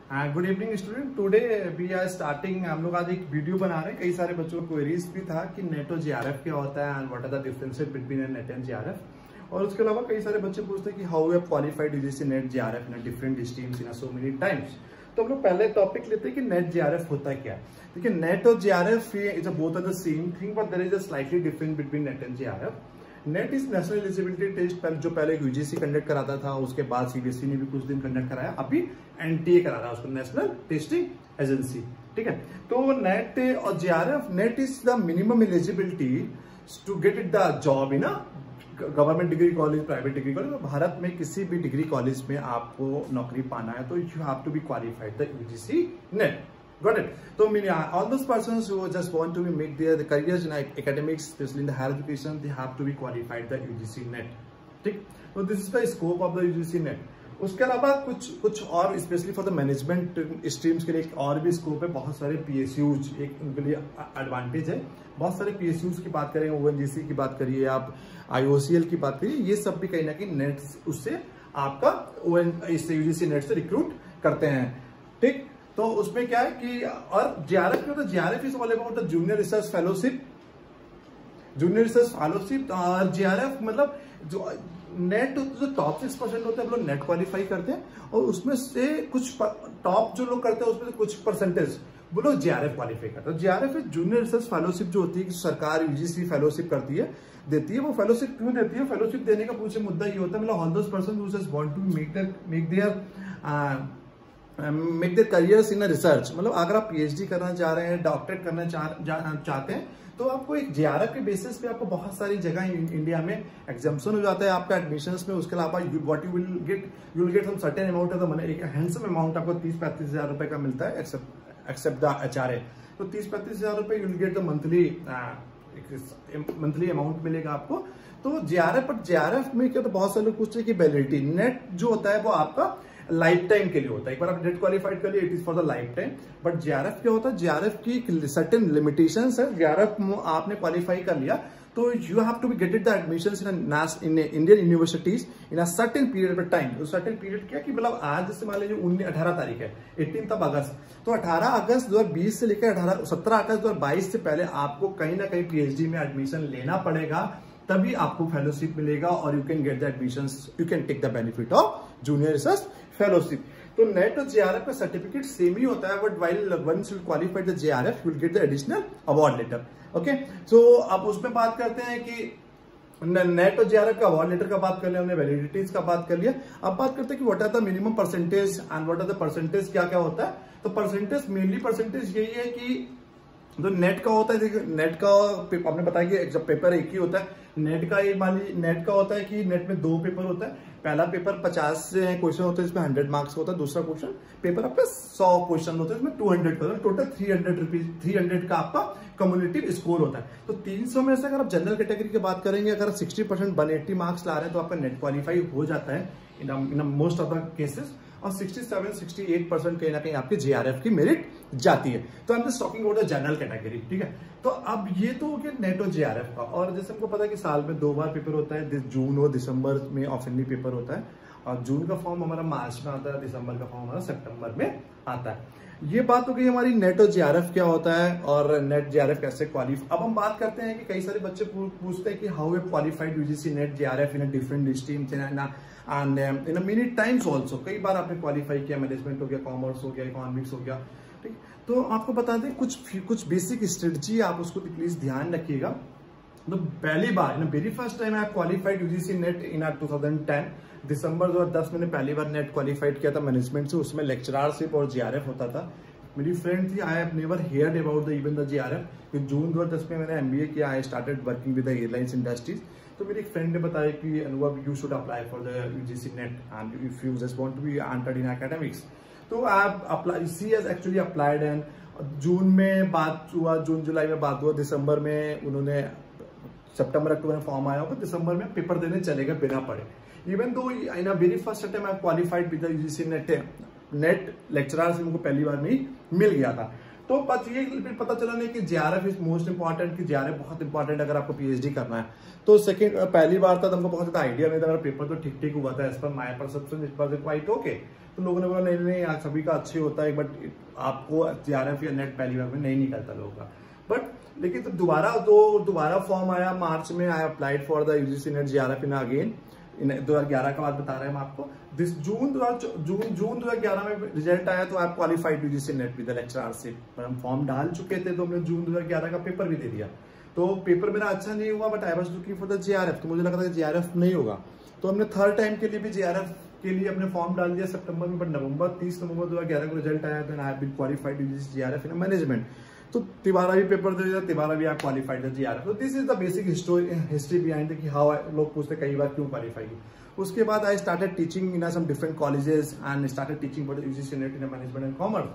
Good evening student. Today we are starting. हम लोग आज एक वीडियो बना रहे हैं। कई सारे बच्चों को क्वेरीज भी था कि नेट और जेआरएफ क्या होता है and what are the differences between NET and JRF. और उसके अलावा कई सारे बच्चे पूछते हैं कि how have qualified UGC NET JRF in different streams in so many times. तो हम लोग पहले टॉपिक लेते हैं कि नेट जेआरएफ होता क्या है। देखिए, नेट और JRF is both are the same thing but there is a slightly difference between NET and JRF. NET is national eligibility test जो पहले यूजीसी कंडक्ट कराता था, उसके बाद सीबीएसई ने भी कुछ दिन कंडक्ट कराया, अभी एनटीए करा रहा है उसको, नेशनल टेस्टिंग एजेंसी। ठीक है, तो नेट और JRF, NET is the minimum eligibility to get it the job in government degree college, private degree college. Bharat में किसी भी डिग्री कॉलेज में आपको नौकरी पाना है तो you have to be qualified the UGC NET. Got it? So, all those persons who just want to make their careers in academics, especially in the higher education, they have to be qualified the UGC NET. ठीक? So this is the scope of the UGC NET. उसके अलावा कुछ और specially for the management streams के लिए और भी scope है। बहुत सारे पीएसयूज एक उनके लिए एडवांटेज है। बहुत सारे पीएसयूज की बात करें, ओएनजीसी की बात करिए, आप आईओसीएल की बात करिए, ये सब भी कहीं ना कहीं नेट उससे आपका इससे यूजीसी नेट से रिक्रूट करते हैं। ठीक, तो उसमें क्या है कि और जेआरएफ क्या होता है, JRF is all about the junior research fellowship, junior research fellowship. और जेआरएफ मतलब जो नेट जो टॉप 6% होते हैं हम लोग नेट क्वालिफाई करते हैं, और उसमें से कुछ टॉप जो लोग करते हैं उसमें से कुछ परसेंटेज वो लोग जेआरएफ क्वालिफाई करते हैं। JRF is junior research fellowship जो होती है कि सरकार यूजीसी फेलोशिप करती है, देती है। वो फेलोशिप क्यों देती है? फेलोशिप देने का पूछे मुद्दा ये होता है, मतलब all those person who just want to make their careers in research. मतलब अगर आप पीएचडी करना चाह रहे हैं, डॉक्टरेट करना चाहते हैं, तो आपको एक जेआरएफ के बेसिस पे आपको बहुत सारी जगह इंडिया में एग्जाम्पशन हो जाता है आपका एडमिशंस में। उसके अलावा what you will get some certain amount of the money, एक हैंडसम अमाउंट आपको 30-35 हजार रुपए का मिलता है एक्सेप्ट द एचआरए। तो 30-35 हजार रुपए you will get the monthly amount मिलेगा आपको। तो जेआरएफ में क्या, तो बहुत सारे लोग पूछते हैं कि वैलिडिटी नेट जो होता है वो आपका लाइफ टाइम के लिए होता है। एक बार आप नेट क्वालिफाइड कर लिए, it is for the life time. But JRF क्या होता है, जेआरएफ की सर्टेन लिमिटेशंस है। जेआरएफ आपने क्वालिफाई कर लिया तो you have to be gated the admissions in Indian universities in a certain period of time. Certain period क्या कि मतलब आज जैसे मान लीजिए 18 तारीख है, 18 अगस्त, तो 18 अगस्त 2020 से लेकर 17 अगस्त 2022 से पहले आपको कहीं ना कहीं पीएचडी में एडमिशन लेना पड़ेगा, तभी आपको फेलोशिप मिलेगा और you can get the admissions, you can take the benefit of junior research fellowship. तो नेट और जेआरएफ का सर्टिफिकेट सेम ही होता है, but while once you qualified the JRF you will get the additional award letter. Okay, so अब उसमें बात करते हैं कि नेट और जेआरएफ का अवार्ड लेटर का बात कर लिया हमने, वैलिडिटीज का बात कर लिया। अब बात करते हैं कि what are the minimum percentage and what are the percentage, क्या क्या होता है। तो परसेंटेज, मेनली परसेंटेज यही है कि जो नेट का होता है, देखिए नेट का आपने बताया कि जब पेपर एक ही होता है, नेट का ये मान लीजिए नेट का होता है कि नेट में 2 पेपर होता है। पहला पेपर 50 क्वेश्चन होता है, इसमें 100 मार्क्स होता है। दूसरा क्वेश्चन पेपर आपका 100 क्वेश्चन होता है, इसमें 200 का, टोटल 300 का आपका कम्युनिटिव स्कोर होता है। तो 300 में से अगर आप जनरल कैटेगरी की बात करेंगे, अगर 60% 180 मार्क्स ला रहे हैं तो आपका नेट क्वालिफाई हो जाता है in most of the cases. और 67-68% कहीं ना कहीं आपके जेआरएफ की मेरिट जाती है। तो I am just talking about the general category. ठीक है, तो अब ये तो हो गया नेट और जेआरएफ का। और जैसे हमको पता है कि साल में 2 बार पेपर होता है, जून और दिसंबर में ऑफनली पेपर होता है। और जून का फॉर्म हमारा मार्च में आता है, दिसंबर का फॉर्म हमारा सितंबर में आता है। ये बात हो गई हमारी नेट और जेआरएफ क्या होता है और नेट जेआरएफ कैसे क्वालिफाई। अब हम बात करते हैं कि कई सारे बच्चे पूछते हैं कि how have qualified UGC NET JRF in different streams and in many times also. कई बार आपने क्वालिफाई किया, मैनेजमेंट हो गया, कॉमर्स हो गया, इकोनॉमिक्स हो गया। ठीक, तो आपको बता दें कुछ बेसिक स्ट्रेटजी आप उसको प्लीज ध्यान रखिएगा। तो पहली बार very first time I qualified UGC NET in 2010 December 2010 मैंने पहली बार नेट क्वालिफाइड किया था मैनेजमेंट से। उसमें लेक्चररशिप और जेआरएफ होता था। मेरी फ्रेंड थी, I have never heard about the even the JRF. जून 2010 में मैंने एमबीए किया, I started working with the airlines industries. तो मेरी एक फ्रेंड ने बताया कि Anubhav you should apply for the UGC NET and if you just want to be entered in academics. तो आप apply, she has actually applied and जून में बात हुआ, जून जुलाई में बात हुआ, दिसंबर में उन्होंने सितंबर अक्टूबर में फॉर्म आया होगा, दिसंबर में पेपर देने चलेगा बिना पढ़े। Even though in a very first time I qualified with the UGC net lecturer से उनको पहली बार में ही मिल गया था। तो बस ये पता चला नहीं कि जेआरएफ इज मोस्ट इंपॉर्टेंट, कि जेआरएफ बहुत इंपॉर्टेंट अगर आपको पीएचडी करना है। तो सेकंड पहली बार था तो हमको बहुत ज्यादा आइडिया नहीं था, पेपर तो ठीक ठीक हुआ था, as per my perception it was quite okay. तो लोगों ने बोला नहीं नहीं यार सभी का अच्छे होता है, बट आपको JRF या नेट पहली बार में नहीं निकलता लोगों का। बट लेकिन तो दोबारा फॉर्म आया मार्च में, I applied for the UGC NET JRF in again, 2011 का बात बता रहे हैं हम आपको। जून 2011 में रिजल्ट आया, तो आप qualified UGC net with lectureship. हम फॉर्म डाल चुके थे, तो हमने जून 2011 का पेपर भी दे दिया। तो पेपर मेरा अच्छा नहीं हुआ, but I was looking for the JRF, तो मुझे लगा था JRF नहीं होगा, तो हमने थर्ड टाइम के लिए भी JRF के लिए अपने फॉर्म डाल दिया सितंबर में। बट 30 नवंबर 2011 को रिजल्ट आया, then I have been qualified UGC JRF in management. तो तिबारा भी पेपर दे दिया, तिबारा भी आप क्वालिफाइड है JRF। तो this is the basic history behind कि हाउ लोग पूछते कई बार क्यों क्वालिफाई की। उसके बाद I started teaching in some different colleges and started teaching for UGC NET in management and commerce.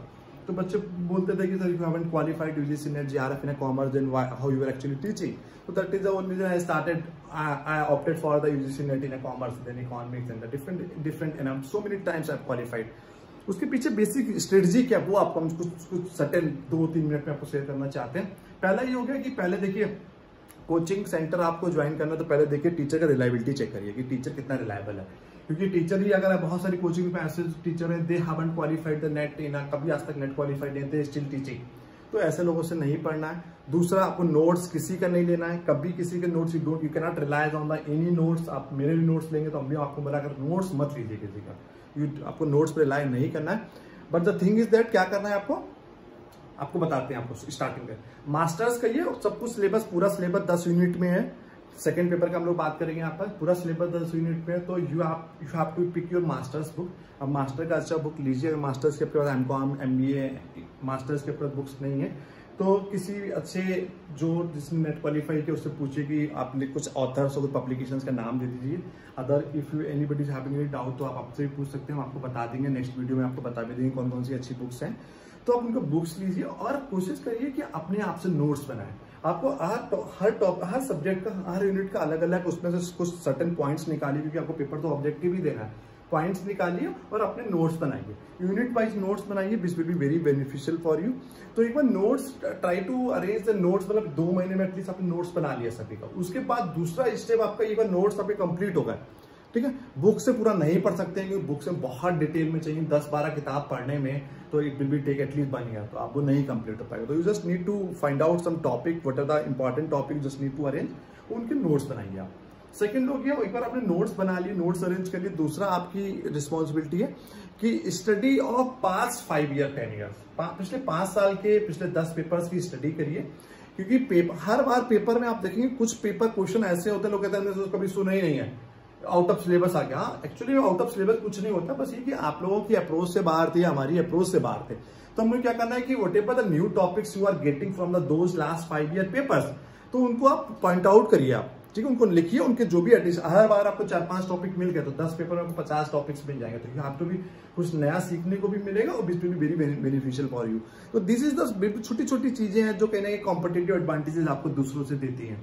तो बच्चे बोलते थे कि sir you haven't qualified UGC NET JRF in commerce, then how you are actually teaching. So that is the only reason I opted for the UGC NET in a commerce, then economics and the different and so many times I've qualified. उसके पीछे basic strategy क्या वो आपको हम कुछ certain 2-3 minute में आपको share करना चाहते हैं। पहला ये हो गया कि पहले देखिए कोचिंग सेंटर आपको ज्वाइन करना, तो पहले देखिए टीचर का रिलायबिलिटी चेक करिए कि टीचर कितना रिलायबल है, क्योंकि टीचर ही अगर बहुत सारी कोचिंग में ऐसे टीचर है they haven't qualified the NET in, कभी आज तक नेट क्वालिफाइड नहीं थे, स्टिल टीचिंग, तो ऐसे लोगों से नहीं पढ़ना है। दूसरा, आपको नोट्स किसी का नहीं लेना है, कभी किसी के notes you can not rely on the any notes. आप मेरे भी नोट्स लेंगे तो हम भी आपको बोला कर नोट्स मत लीजिए किसी का, आपको नोट्स पे रिलाई नहीं करना है। But the thing is that क्या करना है आपको बताते हैं आपको स्टार्टिंग में। मास्टर्स का ये सब कुछ सिलेबस, पूरा सिलेबस 10 यूनिट में है। सेकंड पेपर का हम लोग बात करेंगे यहाँ पर, पूरा सिलेबस 10 यूनिट में है। तो you have to pick your masters book. अब मास्टर का अच्छा बुक लीजिए। मास्टर्स के पास MCOM MBA मास्टर्स के पास बुक्स नहीं है, तो किसी अच्छे जो जिसने नेट क्वालिफाई किया उससे पूछिए कि आपने कुछ ऑथर्स और कुछ पब्लिकेशंस का नाम दे दीजिए। Other if you anybody is having any doubt तो आप आपसे भी पूछ सकते हैं, हम आपको बता देंगे। नेक्स्ट वीडियो में आपको बता भी देंगे कौन कौन सी अच्छी बुक्स हैं। तो आप उनको बुक्स लीजिए और कोशिश करिए कि अपने आप से नोट्स बनाएं। आपको हर सब्जेक्ट का, हर यूनिट का अलग अलग उसमें से कुछ सर्टेन पॉइंट्स निकालिए, क्योंकि आपको पेपर तो ऑब्जेक्टिव ही देना है। पॉइंट्स निकालिए और अपने नोट्स बनाइए, यूनिट वाइज नोट्स बनाइए, this will be very beneficial for you. तो एक बार notes try to arrange the notes, मतलब 2 महीने में एटलीस्ट आपने नोट्स बना लिया सभी का। उसके बाद दूसरा स्टेप आपका एक बार नोट्स आपके कंप्लीट होगा, ठीक है। बुक से पूरा नहीं पढ़ सकते हैं क्योंकि बुक से बहुत डिटेल में चाहिए, 10-12 किताब पढ़ने में तो it will be take at least 1 year, तो आपको नहीं कंप्लीट हो पाएगा। तो you just need to find out some topic, what are the important topic, just need to arrange, उनके नोट्स बनाइए आप। सेकेंड हो गया, एक बार आपने नोट्स बना लिए, नोट्स अरेंज कर लिए। दूसरा आपकी रिस्पॉन्सिबिलिटी है कि study of past 5 year 10 years, पिछले 5 साल के पिछले 10 पेपर्स की स्टडी करिए। क्योंकि हर बार पेपर में आप देखेंगे कुछ पेपर क्वेश्चन ऐसे होते हैं, लोग कहते हैं कभी सुना ही नहीं है, आउट ऑफ सिलेबस आ गया। हाँ, एक्चुअली आउट ऑफ सिलेबस कुछ नहीं होता, बस ये कि आप लोगों की अप्रोच से बाहर थे, हमारी अप्रोच से बाहर थे। तो हमें क्या करना है कि whatever the new topics you are getting from the those last 5 year papers, तो उनको आप पॉइंट आउट करिए आप, ठीक है। उनको लिखिए, उनके जो भी एटलीस्ट हर बार आपको 4-5 टॉपिक मिल गए तो 10 पेपर में आपको 50 टॉपिक्स मिल जाएंगे। तो आप तो भी कुछ नया सीखने को भी मिलेगा और it will be very beneficial for you. तो दिस इज द छोटी छोटी चीजें हैं जो कहने के कॉम्पिटिटिव एडवांटेजेस आपको दूसरों से देती हैं,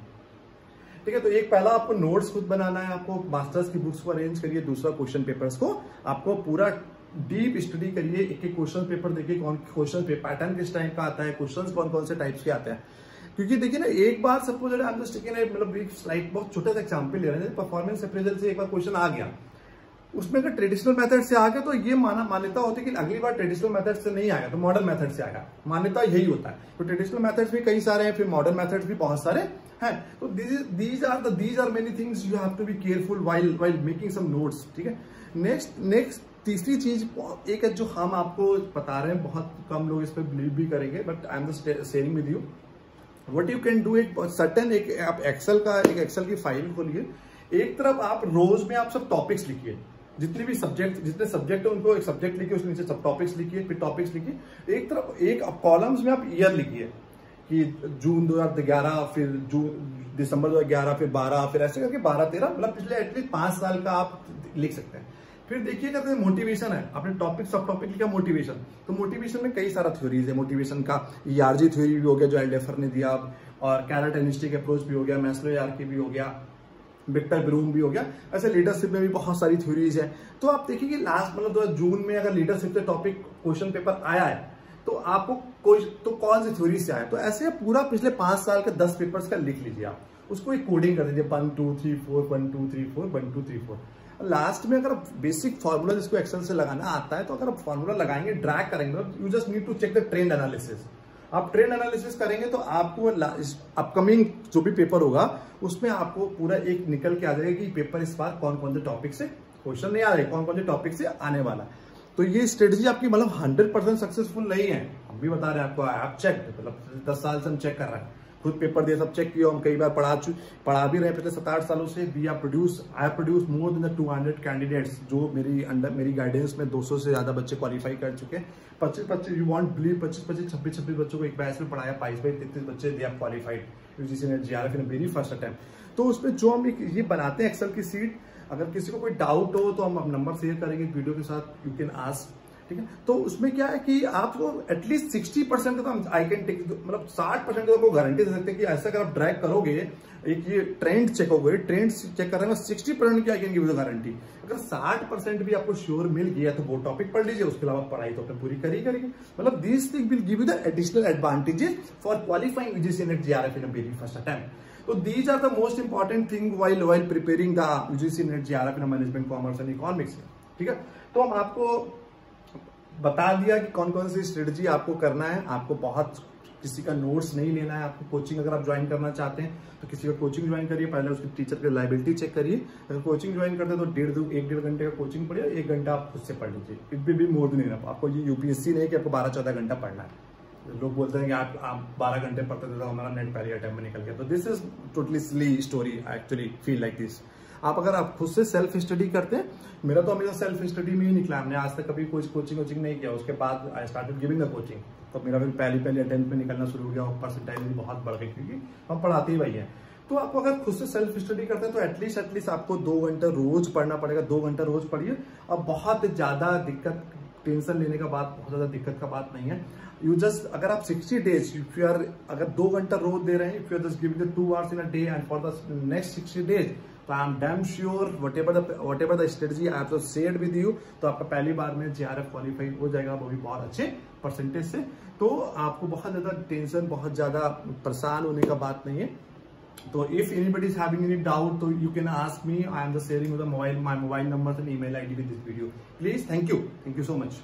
ठीक है। तो एक पहला आपको नोट्स खुद बनाना है, आपको मास्टर्स की बुक्स को अरेंज करिए। दूसरा क्वेश्चन पेपर्स को आपको पूरा डीप स्टडी करिए, एक एक क्वेश्चन पेपर देखिए, कौन क्वेश्चन पैटर्न किस टाइप का आता है, क्वेश्चन कौन कौन से टाइप्स के आते हैं। क्योंकि देखिए ना, एक बार सपोज मतलब एक स्लाइड बहुत छोटा सा एग्जाम्पल ले रहे हैं, परफॉर्मेंस अप्रेजल से एक बार क्वेश्चन आ गया, उसमें अगर ट्रेडिशनल मेथड से आ गया तो ये मान्यता होती है कि अगली बार ट्रेडिशनल मेथड से नहीं आएगा तो मॉडर्न मेथड से आएगा, मान्यता यही होता है। तो ट्रेडिशनल मेथड्स भी कई सारे हैं, फिर मॉडर्न मेथड्स भी बहुत सारे हैं। तो these are many things you have to be careful while making some notes, ठीक है। नेक्स्ट तीसरी चीज एक है जो हम आपको बता रहे हैं, बहुत कम लोग इस पर बिलीव भी करेंगे, but I am just sharing with you what you can do. एक सर्टेन आप एक्सेल की फाइल खोलिए, एक तरफ आप रोज में आप सब टॉपिक्स लिखिए, जितने सब्जेक्ट है उनको एक सब्जेक्ट लिखिए, उसके नीचे सब टॉपिक्स लिखिए, फिर टॉपिक्स लिखिए। एक तरफ एक कॉलम्स में आप ईयर लिखिए कि जून 2011, फिर दिसंबर 2011, फिर 12, फिर ऐसे करके 12-13, मतलब पिछले एटलीस्ट 5 साल का आप लिख सकते हैं। फिर देखिए कहते हैं मोटिवेशन है, आपने सब टॉपिक लिखा मोटिवेशन, तो मोटिवेशन में कई सारा थ्योरीज है मोटिवेशन का। ERG थ्योरी भी हो गया जो एल्डेफर ने दिया, और कैरेट एनिस्टिक अप्रोच भी हो गया, मैस्लो हायरार्की भी हो गया, विक्टर ब्रूम भी हो गया। ऐसे लीडरशिप में भी बहुत सारी थ्योरीज है। तो आप देखिए कि लास्ट मतलब जून में अगर लीडरशिप से टॉपिक क्वेश्चन पेपर आया है तो आपको कौन सी थ्योरी से आया, तो ऐसे पूरा पिछले 5 साल का 10 पेपर्स का लिख लीजिए आप, उसको एक कोडिंग कर दीजिए 1 2 3 4 1 2 3 4 1 2 3 4। लास्ट में अगर बेसिक फार्मूला जिसको एक्सेल से लगाना आता है, तो अगर आप फार्मूला लगाएंगे, ड्रैग करेंगे, you just need to check the trend analysis. आप ट्रेंड एनालिसिस करेंगे तो आपको अपकमिंग जो भी पेपर होगा उसमें आपको पूरा एक निकल के आ जाएगा कि पेपर इस बार कौन कौन से टॉपिक से क्वेश्चन नहीं आ रहे, कौन कौन से टॉपिक से आने वाला। तो ये स्ट्रेटजी आपकी मतलब 100% सक्सेसफुल नहीं है, हम भी बता रहे हैं आपको। आप चेक, मतलब 10 साल से हम चेक कर रहे हैं, खुद पेपर दिए, सब चेक किया, हम कई बार पढ़ा भी रहे पिछले 7-8 सालों से। I have produce more than 200 candidates, जो मेरी गाइडेंस में 200 से ज्यादा बच्चे क्वालिफाई कर चुके हैं। 25 यू वांट बिलीव 25 26 बच्चों को एक बैच में पढ़ाया, 22-23 बच्चे they have qualified UGC NET JRF in very first attempt. तो उसमें जो हम ये बनाते हैं एक्सेल की सीट, अगर किसी को कोई डाउट हो तो हम नंबर शेयर करेंगे वीडियो के साथ, यू कैन आस्क, ठीक है। तो उसमें क्या है कि आपको एटलीस्ट 60% का तो आई कैन टेक, मतलब 60% का आपको गारंटी दे सकते हैं कि ऐसा अगर आप ड्रैग करोगे, एक ये ट्रेंड चेक होगा, ट्रेंड चेक कर रहे हैं 60% की I can give you the guarantee. अगर 60% भी आपको श्योर मिल गया तो वो टॉपिक पढ़ लीजिए, उसके अलावा पढ़ाई तो अपने पूरी करेंगे। मतलब this thing will give you the additional advantages for qualifying UGC NET JRF in a very first attempt. So these are the most important thing while preparing the UGC NET JRF in management commerce and economics, ठीक है। तो हम आपको बता दिया कि कौन कौन सी स्ट्रेटजी आपको करना है। आपको बहुत किसी का नोट्स नहीं लेना है, आपको कोचिंग अगर आप ज्वाइन करना चाहते हैं तो किसी का कोचिंग ज्वाइन करिए, पहले उसकी टीचर की लाइबिलिटी चेक करिए। अगर कोचिंग ज्वाइन करते हैं तो 1.5 घंटे का कोचिंग पढ़िए, 1 घंटा आप खुद से पढ़ लीजिए, it will be more than enough. आपको ये यूपीएससी नहीं कि आपको 12-14 घंटा पढ़ना है। लोग बोलते हैं कि आप 12 घंटे पढ़ते थे तो हमारा नेट पहले अटेम्प्ट में निकल गया, तो this is totally silly story, actually feel like this. अगर आप खुद से सेल्फ स्टडी करते हैं, मेरा तो हमेशा सेल्फ स्टडी में ही निकला, हमने आज तक कभी कोई कोचिंग नहीं किया। उसके बाद I started giving the coaching, तो मेरा फिर पहले अटेम्प्ट में निकलना शुरू हो गया और परसेंटाइल भी बहुत बढ़ गई, क्योंकि हम पढ़ाते ही वही है। तो आप अगर खुद से सेल्फ स्टडी करते हैं तो एटलीस्ट आपको 2 घंटा रोज पढ़ना पड़ेगा। 2 घंटा रोज पढ़िए, और बहुत ज्यादा दिक्कत, टेंशन लेने का बात, बहुत ज्यादा दिक्कत का बात नहीं है। यू जस्ट, अगर आप 60 डेज इफ यू आर, अगर 2 घंटा रोज दे रहे हैं, if you are just giving the 2 hours in a day and for the next 60 days, तो I am damn sure whatever the strategy I have shared with you, तो आपका पहली बार में जेआरएफ क्वालिफाई हो जाएगा, वो भी बहुत अच्छे परसेंटेज से। तो आपको बहुत ज्यादा टेंशन, बहुत ज्यादा परेशान होने का बात नहीं है। तो if anybody is having any doubt, so you can ask me. I am just sharing with my mobile numbers and email ID with this video. Please, thank you so much.